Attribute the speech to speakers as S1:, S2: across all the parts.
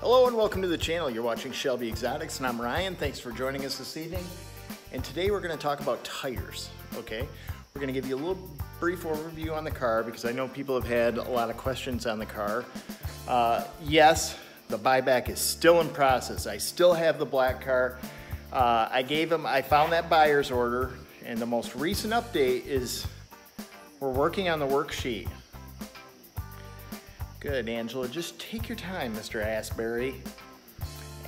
S1: Hello and welcome to the channel. You're watching Shelby Exotics and I'm Ryan. Thanks for joining us this evening. And today we're going to talk about tires, okay? We're going to give you a little brief overview on the car because I know people have had a lot of questions on the car. Yes, the buyback is still in process. I still have the black car. I found that buyer's order, and the most recent update is we're working on the worksheet. Good, Angela. Just take your time, Mr. Asbury.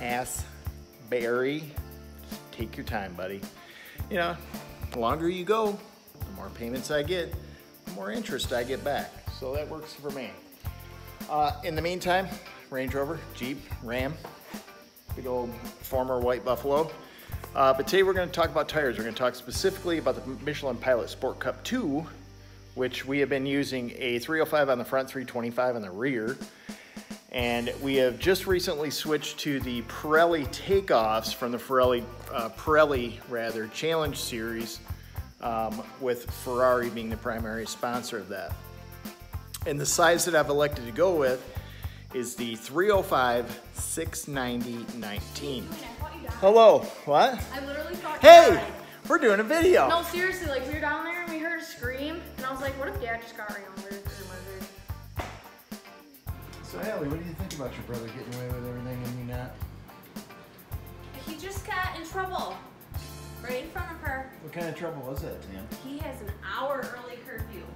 S1: Asbury. Just take your time, buddy. You know, the longer you go, the more payments I get, the more interest I get back. So that works for me. In the meantime, Range Rover, Jeep, Ram, big old former white Buffalo. But today we're going to talk about tires. We're going to talk specifically about the Michelin Pilot Sport Cup 2, which we have been using a 305 on the front, 325 on the rear. And we have just recently switched to the Pirelli takeoffs from the Pirelli Challenge Series, with Ferrari being the primary sponsor of that. And the size that I've elected to go with is the 305 690 19. Hello, what?
S2: I literally thought
S1: hey, we're doing a video.
S2: No, seriously, like we were down there and we heard a scream, and I was like, what if Dad just got ran over?
S1: So, Allie, what do you think about your brother getting away with everything and you not?
S2: He just got in trouble, right in front of her.
S1: What kind of trouble was that, Tam?
S2: He has an hour early curfew.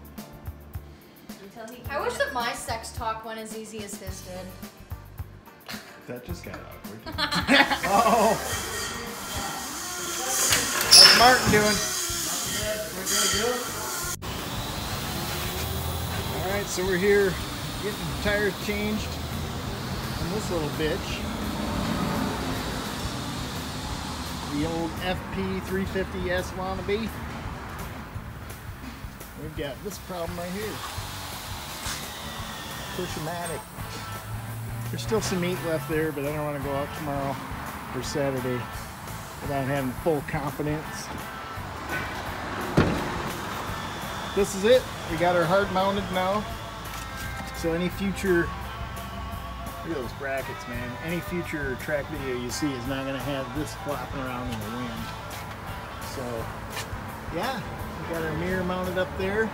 S2: Until he
S3: I wish that my sex talk went as easy as his did.
S1: That just got awkward. Uh-oh. What's Martin doing? Alright, so we're here getting the tires changed on this little bitch. The old FP350S wannabe. We've got this problem right here. Push-o-matic. There's still some meat left there, but I don't want to go out tomorrow or Saturday without having full confidence. This is it. We got her hard mounted now. So any future, look at those brackets, man. Any future track video you see is not going to have this flopping around in the wind. So yeah, we got our mirror mounted up there.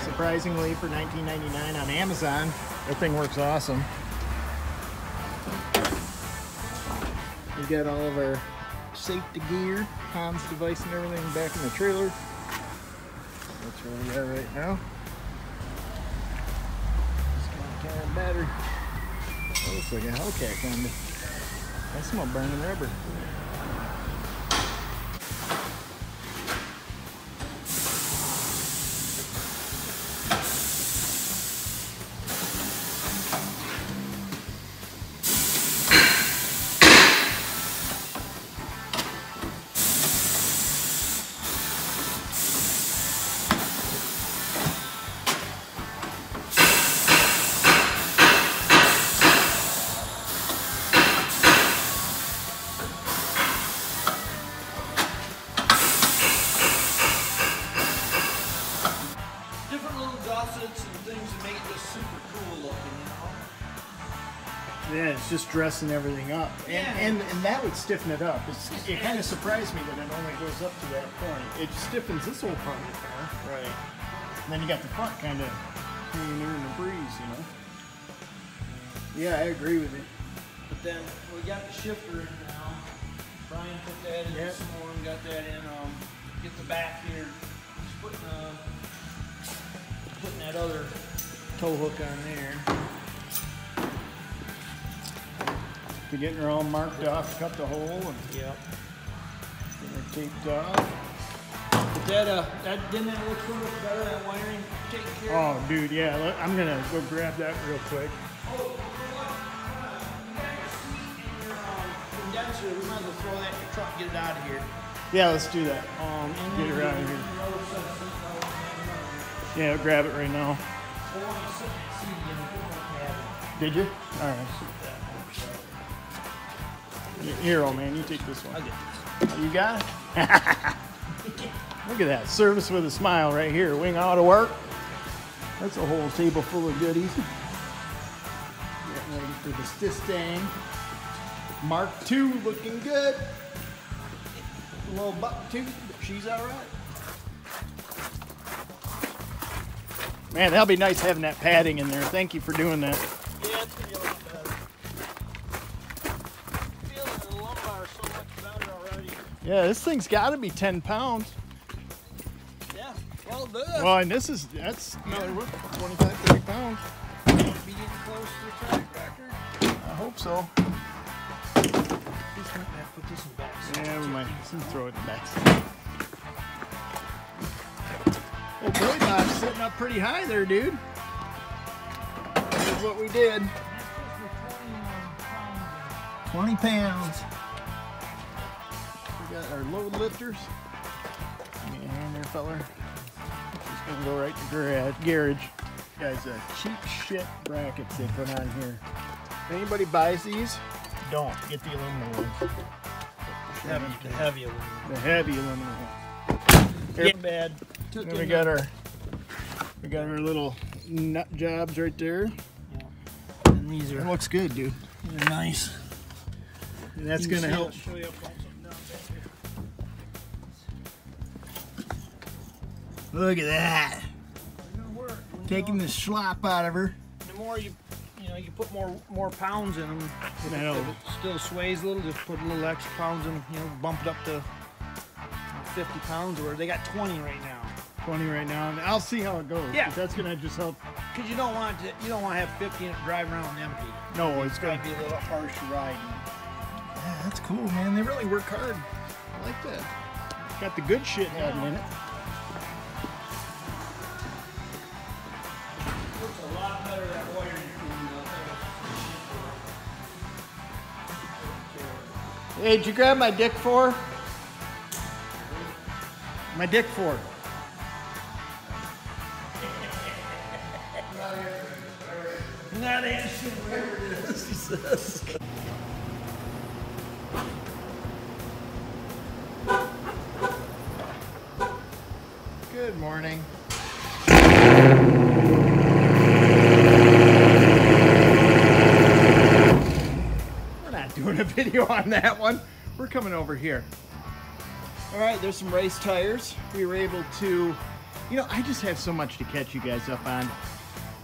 S1: Surprisingly, for $19.99 on Amazon, that thing works awesome. We got all of our safety gear, Hans device and everything back in the trailer. That's where we are right now. Just got a can battery. That looks like a Hellcat kind of. I smell burning rubber. Yeah, it's just dressing everything up, and that would stiffen it up. It kind of surprised me that it only goes up to that point. It stiffens this whole part of the car, right? And then you got the front kind of hanging there in the breeze, you know. Yeah, I agree with it.
S4: But then we got the shifter in now. Brian put that in this morning, got that in. Get the back here. Just putting that other
S1: Tow hook on there. To getting her all marked off, cut the hole, and
S4: yep.
S1: Get her taped off.
S4: But that didn't that look so much better, that wiring taken care of?
S1: Oh, dude, yeah. I'm gonna go grab that real quick.
S4: Oh, you got your seat and your condenser. We might as well throw that in your truck and get it out of here.
S1: Yeah, let's do that. Get her out of here. Yeah, I'll grab it right now. Did you? All right. Here, old man, you take this one.
S4: I'll get this.
S1: You got it? Look at that. Service with a smile right here. Wing Auto Work. That's a whole table full of goodies. Ready for the Mustang. Mark II looking good. A little buck tooth, but she's all right. Man, that'll be nice having that padding in there. Thank you for doing that.
S4: Yeah, it's gonna be a lot better. Feeling the lumbar so much better already.
S1: Yeah, this thing's got to be 10 pounds.
S4: Yeah, well done.
S1: Well, and that's another 25, 30 pounds.
S4: Be getting close to the track record.
S1: I hope so.
S4: Just might have to put this in the back.
S1: Yeah, we might throw it back. Well, Billy Bob's sitting up pretty high there, dude. Here's what we did. 20 pounds. We got our load lifters. Give me a hand there, feller. Just gonna go right to garage. Guys, cheap shit brackets they put on here. If anybody buys these, don't get the aluminum ones.
S4: The heavy aluminum.
S1: The heavy aluminum ones.
S4: Yeah, bad.
S1: Then we got our little nut jobs right there.
S4: Yeah. And these
S1: It
S4: are
S1: looks good, dude.
S4: they're nice.
S1: And that's gonna help.
S4: Show you up on something down back here.
S1: Look at that.
S4: They're gonna work.
S1: Taking the slop out of her.
S4: The more you put more pounds in them. If
S1: I know.
S4: it still sways a little, just put a little extra pounds in. Bump it up to 50 pounds, or they got 20 right now.
S1: 20 right now, and I'll see how it goes.
S4: Yeah.
S1: That's gonna just help.
S4: Because you don't want to have 50 and drive around empty.
S1: No, it's
S4: It's
S1: gonna
S4: gotta be a little harsh riding.
S1: Yeah, that's cool, man. They really work hard. I like that. Got the good shit hiding in it.
S4: Looks a lot better that wire you
S1: Hey, did you grab my Dick 4? My Dick 4.
S4: Not answering whatever it is, he says.
S1: Good morning. We're not doing a video on that one. We're coming over here. All right, there's some race tires. We were able to, I just have so much to catch you guys up on.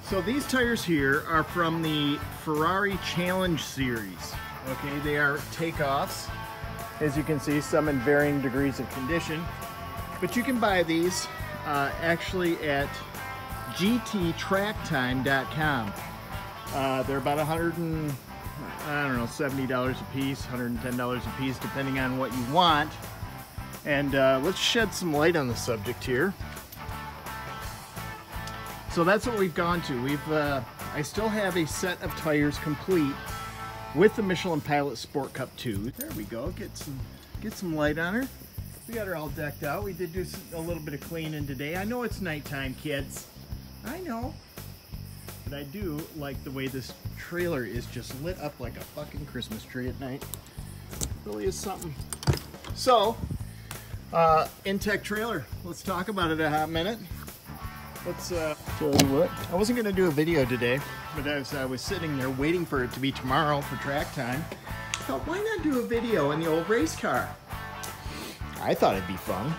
S1: So these tires here are from the Ferrari Challenge series. Okay, they are takeoffs. As you can see, some in varying degrees of condition. But you can buy these actually at gttracktime.com. They're about $70 a piece, $110 a piece, depending on what you want. And let's shed some light on the subject here. So that's what we've gone to. I still have a set of tires complete with the Michelin Pilot Sport Cup 2. There we go. Get some light on her. We got her all decked out. We did do a little bit of cleaning today. I know it's nighttime, kids. I know. But I do like the way this trailer is just lit up like a fucking Christmas tree at night. It really is something. So, Intech trailer. Let's talk about it a hot minute. Let's tell you what. I wasn't going to do a video today, but as I was sitting there waiting for it to be tomorrow for track time, I thought, why not do a video in the old race car? I thought it'd be fun.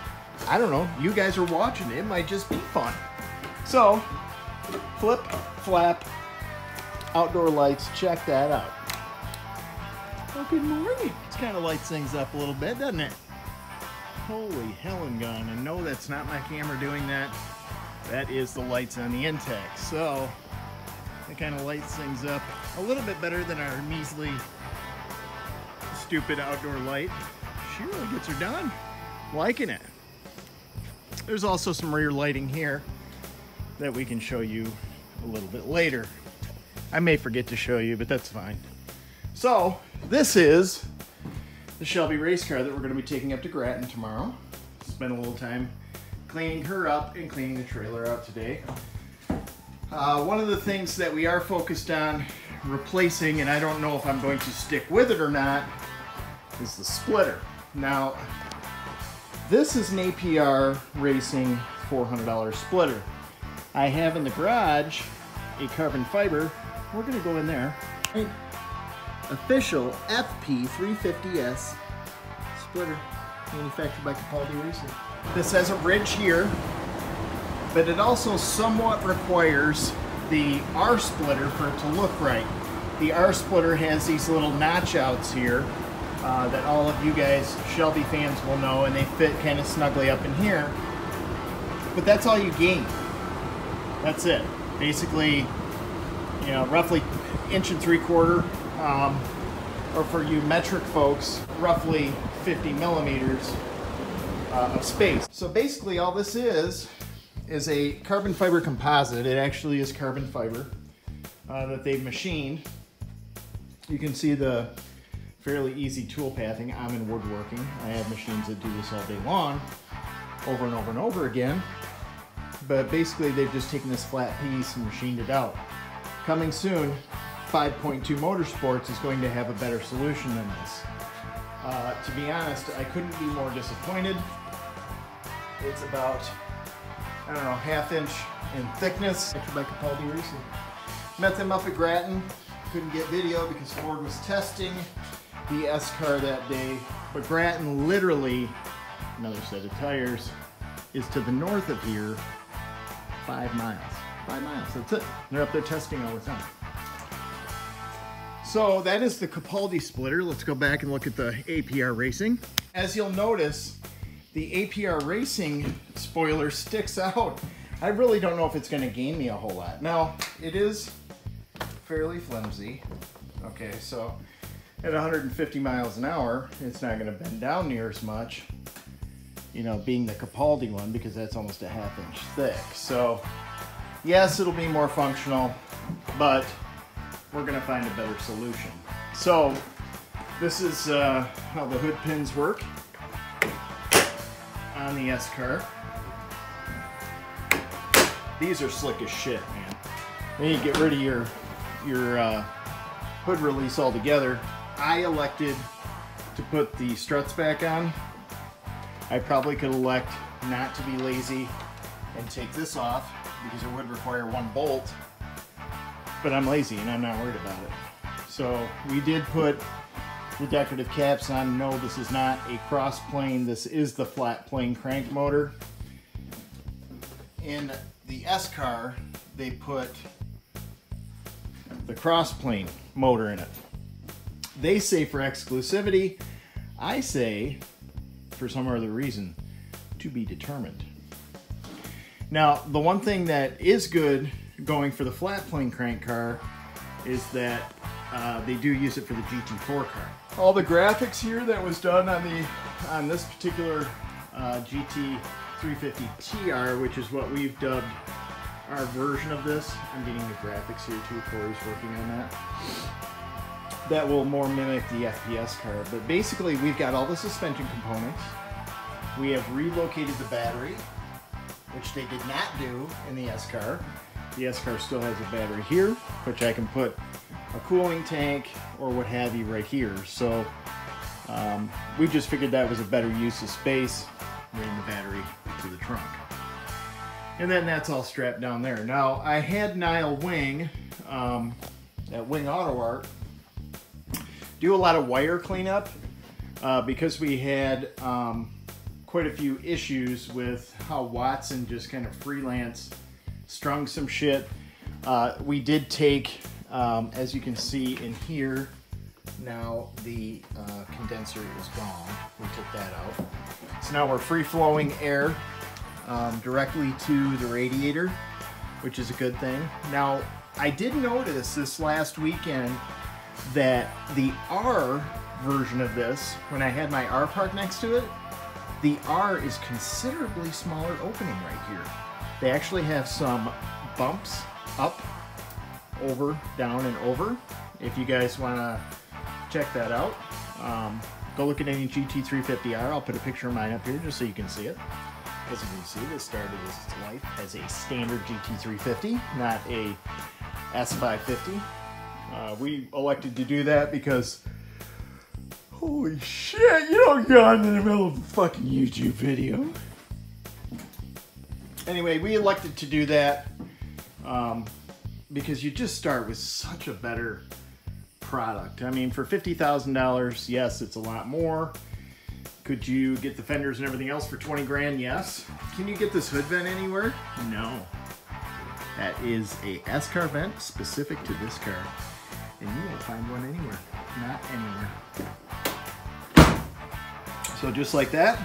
S1: I don't know. You guys are watching. It might just be fun. So, flip, flap, outdoor lights. Check that out. Oh, good morning. This kind of lights things up a little bit, doesn't it? Holy hell and gun. And no, that's not my camera doing that. That is the lights on the Intech. So, it kind of lights things up a little bit better than our measly, stupid outdoor light. She really gets her done. Liking it. There's also some rear lighting here that we can show you a little bit later. I may forget to show you, but that's fine. So, this is the Shelby race car that we're going to be taking up to Grattan tomorrow. Spend a little time cleaning her up and cleaning the trailer out today. One of the things that we are focused on replacing, and I don't know if I'm going to stick with it or not, is the splitter. Now, this is an APR Racing $400 splitter. I have in the garage a carbon fiber. We're going to go in there. Official FP350S splitter, manufactured by Capaldi Racing. This has a ridge here, but it also somewhat requires the R splitter for it to look right. The R splitter has these little notch outs here that all of you guys, Shelby fans, will know, and they fit kind of snugly up in here. But that's all you gain. That's it. Basically, you know, roughly 1 3/4 inch, or for you metric folks, roughly 50 millimeters of space. So basically all this is a carbon fiber composite. It actually is carbon fiber that they've machined. You can see the fairly easy tool pathing. I'm in woodworking. I have machines that do this all day long, over and over and over again. But basically they've just taken this flat piece and machined it out. Coming soon, 5.2 Motorsports is going to have a better solution than this. To be honest, I couldn't be more disappointed. It's about, I don't know, 1/2 inch in thickness. Actually by Capaldi Racing. Met them up at Grattan. Couldn't get video because Ford was testing the S car that day. But Grattan, literally, another set of tires, is to the north of here, 5 miles. 5 miles, that's it. They're up there testing all the time. So that is the Capaldi splitter. Let's go back and look at the APR Racing. As you'll notice, the APR Racing spoiler sticks out. I really don't know if it's gonna gain me a whole lot. Now, it is fairly flimsy. Okay, so at 150 miles an hour, it's not gonna bend down near as much, you know, being the Capaldi one, because that's almost a 1/2 inch thick. So yes, it'll be more functional, but we're gonna find a better solution. So this is how the hood pins work on the S car. These are slick as shit, man. Then you get rid of your hood release altogether. I elected to put the struts back on. I probably could elect not to be lazy and take this off because it would require 1 bolt, but I'm lazy and I'm not worried about it. So we did put the decorative caps on. No, this is not a cross plane. This is the flat plane crank motor. In the S car, they put the cross plane motor in it. They say for exclusivity. I say, for some other reason, to be determined. Now, the one thing that is good going for the flat plane crank car is that they do use it for the GT4 car. All the graphics here that was done on this particular GT350 TR, which is what we've dubbed our version of this. I'm getting the graphics here too. Corey's working on that. That will more mimic the FPS car. But basically, we've got all the suspension components. We have relocated the battery, which they did not do in the S car. The S car still has a battery here, which I can put a cooling tank or what have you right here. So we just figured that was a better use of space, ran the battery to the trunk. And then that's all strapped down there. Now, I had Niall Wing, at Wing Auto Art, do a lot of wire cleanup because we had quite a few issues with how Watson just kind of freelance strung some shit. We did take, as you can see in here, now the condenser is gone. We took that out. So now we're free-flowing air directly to the radiator, which is a good thing. Now, I did notice this last weekend that the R version of this, when I had my R parked next to it, the R is considerably smaller opening right here. They actually have some bumps up, over, down, and over. If you guys want to check that out, go look at any GT350R. I'll put a picture of mine up here just so you can see it. As you can see, this started its life as a standard GT350, not a S550. We elected to do that because, holy shit, you don't got in the middle of a fucking YouTube video. Anyway, we elected to do that because you just start with such a better product. I mean, for $50,000, yes, it's a lot more. Could you get the fenders and everything else for 20 grand? Yes. Can you get this hood vent anywhere? No. That is a S-car vent specific to this car. And you won't find one anywhere. Not anywhere. So just like that,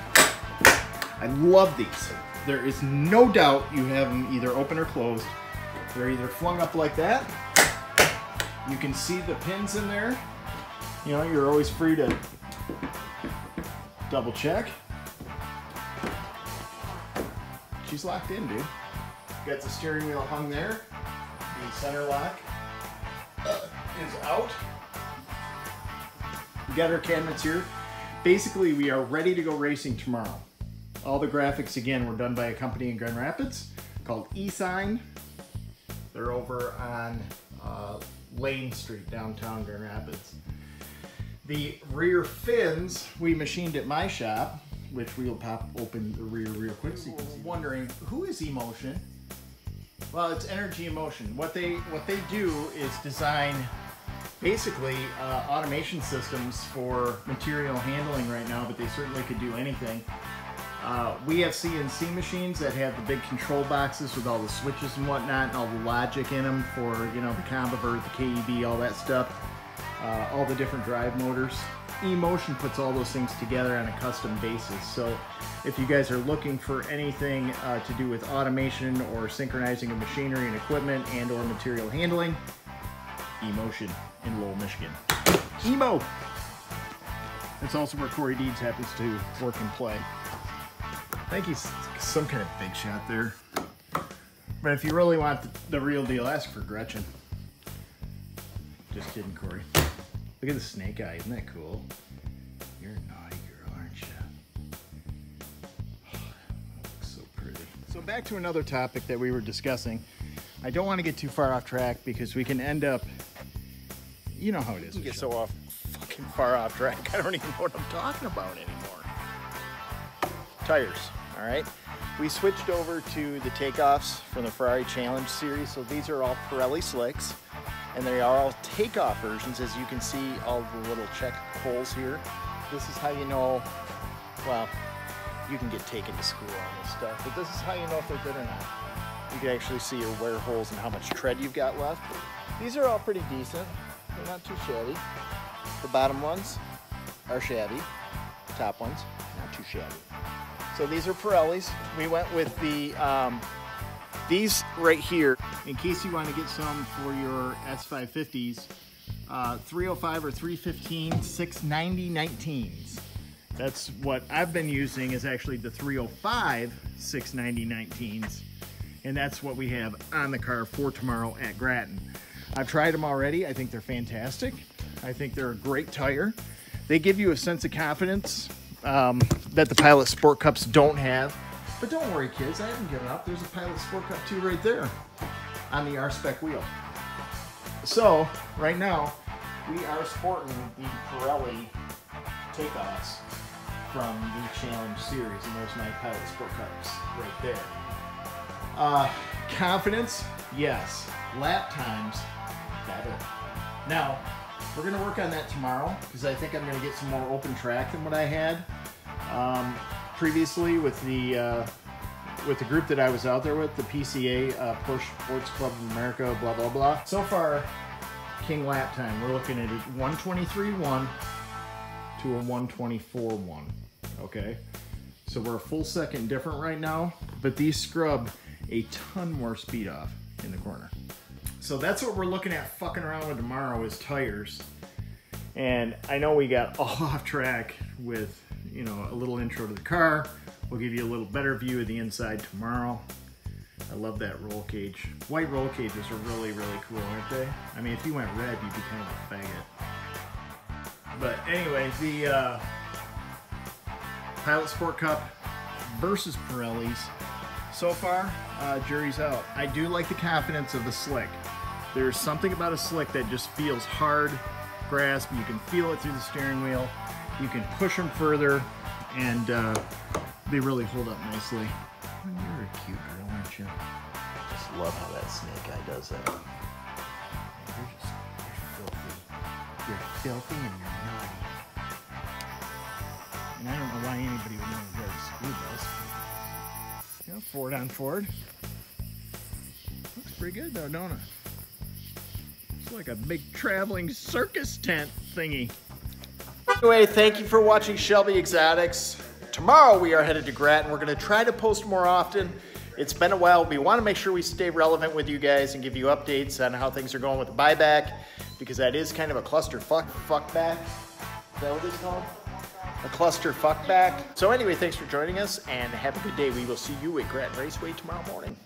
S1: I love these. There is no doubt you have them either open or closed. They're either flung up like that. You can see the pins in there. You know, you're always free to double check. She's locked in, dude. Got the steering wheel hung there. The center lock is out. We got our cabinets here. Basically, we are ready to go racing tomorrow. All the graphics, again, were done by a company in Grand Rapids called eSign. They're over on Lane Street, downtown Grand Rapids. The rear fins we machined at my shop, which we'll pop open the rear real quick so you can see. Wondering, who is eMotion? Well, it's Energy Emotion. What they do is design basically automation systems for material handling right now, but they certainly could do anything. We have CNC machines that have the big control boxes with all the switches and whatnot, and all the logic in them for, you know, the combivert, the KEB, all that stuff, all the different drive motors. eMotion puts all those things together on a custom basis. So if you guys are looking for anything to do with automation or synchronizing of machinery and equipment and or material handling, eMotion in Lowell, Michigan. Emo! It's also where Corey Deeds happens to work and play. I think he's some kind of big shot there. But if you really want the real deal, ask for Gretchen. Just kidding, Corey. Look at the snake eye, isn't that cool? You're a naughty girl, aren't you? Oh, that looks so pretty. So back to another topic that we were discussing. I don't want to get too far off track because we can end up, you know how it is. You get so fucking far off track, I don't even know what I'm talking about anymore. Tires, all right? We switched over to the takeoffs from the Ferrari Challenge series. So these are all Pirelli slicks. And they are all takeoff versions, as you can see all the little check holes here. This is how you know, well, you can get taken to school on this stuff, but this is how you know if they're good or not. You can actually see your wear holes and how much tread you've got left. These are all pretty decent. They're not too shabby. The bottom ones are shabby. The top ones, not too shabby. So these are Pirellis. We went with the these right here, in case you want to get some for your S550s, 305 or 315 690 19s. That's what I've been using, is actually the 305 690 19s. And that's what we have on the car for tomorrow at Grattan. I've tried them already. I think they're fantastic. I think they're a great tire. They give you a sense of confidence that the Pilot Sport Cups don't have. But don't worry, kids, I haven't given up. There's a Pilot Sport Cup 2 right there on the R-Spec wheel. So, right now, we are sporting the Pirelli takeoffs from the Challenge series, and there's my Pilot Sport Cups right there. Confidence, yes. Lap times, better. Now, we're going to work on that tomorrow, because I think I'm going to get some more open track than what I had. Previously with the group that I was out there with, the PCA, Porsche Sports Club of America, blah, blah, blah. So far, king lap time, we're looking at a 123.1 to a 124.1, okay? So we're a full second different right now, but these scrub a ton more speed off in the corner. So that's what we're looking at fucking around with tomorrow, is tires. And I know we got all off track with, you know, a little intro to the car. We'll give you a little better view of the inside tomorrow. I love that roll cage. White roll cages are really, really cool, aren't they? I mean, if you went red, you'd be kind of a faggot. But anyway, the Pilot Sport Cup versus Pirellis. So far, jury's out. I do like the confidence of the slick. There's something about a slick that just feels hard grasp. You can feel it through the steering wheel. You can push them further, and they really hold up nicely. Oh, you're a cute girl, aren't you? Just love how that snake eye does that. You're filthy. filthy and naughty. And I don't know why anybody would want to drive a school bus. You know, Ford on Ford. Looks pretty good though, don't it? It's like a big traveling circus tent thingy. Anyway, thank you for watching Shelby Exotics. Tomorrow we are headed to Grattan. We're gonna try to post more often. It's been a while. We wanna make sure we stay relevant with you guys and give you updates on how things are going with the buyback, because that is kind of a cluster fuckback. Is that what it's called? A cluster fuckback. So anyway, thanks for joining us and have a good day. We will see you at Grattan Raceway tomorrow morning.